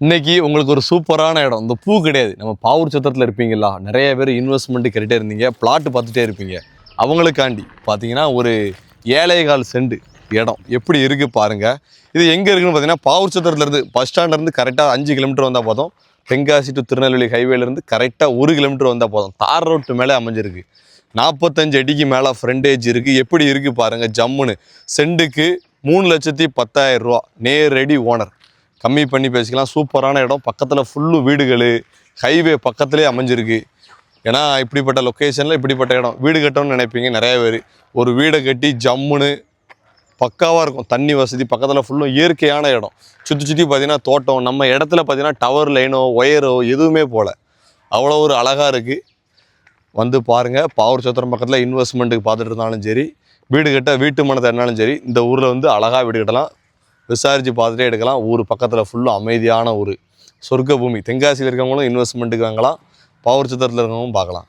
இன்னைக்கு உங்களுக்கு ஒரு சூப்பரான இடம். இந்த பூ கிடையாது, நம்ம பாவூர் சத்திரத்தில் இருப்பீங்களா, நிறைய பேர் இன்வெஸ்ட்மெண்ட் கேட்டுகிட்டே இருந்தீங்க, பிளாட் பார்த்துட்டே இருப்பீங்க. அவங்களுக்காண்டி பார்த்தீங்கன்னா ஒரு 7.25 சென்ட் இடம் எப்படி இருக்குது பாருங்கள். இது எங்கே இருக்குன்னு பார்த்தீங்கன்னா பாவூர் சத்திரத்துலேருந்து பஸ் ஸ்டாண்ட்லேருந்து கரெக்டாக 5 கிலோமீட்டர் வந்தால் போதும். தென்காசி டு திருநெல்வேலி ஹைவேலேருந்து கரெக்டாக 1 கிலோமீட்டர் வந்தால் போதும். தார் ரோட்டு மேலே அமைஞ்சிருக்கு. 45 அடிக்கு மேலே ஃப்ரண்டேஜ் இருக்குது. எப்படி இருக்குது பாருங்கள். ஜம்முன்னு சென்ட்டுக்கு 3,10,000 ரூபா. நேரடி ஓனர், கம்மி பண்ணி பேசிக்கலாம். சூப்பரான இடம். பக்கத்தில் ஃபுல்லு வீடுகள், ஹைவே பக்கத்துலேயே அமைஞ்சிருக்கு. ஏன்னா இப்படிப்பட்ட லொக்கேஷனில் இப்படிப்பட்ட இடம் வீடு கட்டணும்னு நினைப்பீங்க நிறைய பேர். ஒரு வீடை கட்டி ஜம்முன்னு பக்காவாக இருக்கும். தண்ணி வசதி, பக்கத்தில் ஃபுல்லும் இயற்கையான இடம். சுற்றி பார்த்தீங்கன்னா தோட்டம். நம்ம இடத்துல பார்த்தீங்கன்னா டவர் லைனோ ஒயரோ எதுவுமே போகல. அவ்வளோ ஒரு அழகாக இருக்குது. வந்து பாருங்கள். பாவூர் சத்திரம் பக்கத்தில் இன்வெஸ்ட்மெண்ட்டுக்கு பார்த்துட்டு இருந்தாலும் சரி, வீடு கட்ட வீட்டு மனத்தை என்னாலும் சரி, இந்த ஊரில் வந்து அழகாக வீடு கட்டலாம். விசாரித்து பார்த்துட்டே எடுக்கலாம். ஊர் பக்கத்தில் ஃபுல்லும் அமைதியான ஊர், சொர்க்க பூமி. தென்காசியில் இருக்கவங்களும் இன்வெஸ்ட்மெண்ட்டுக்கு வாங்கலாம், பாவூர் சத்திரத்தில் இருக்கவங்களும் பார்க்கலாம்.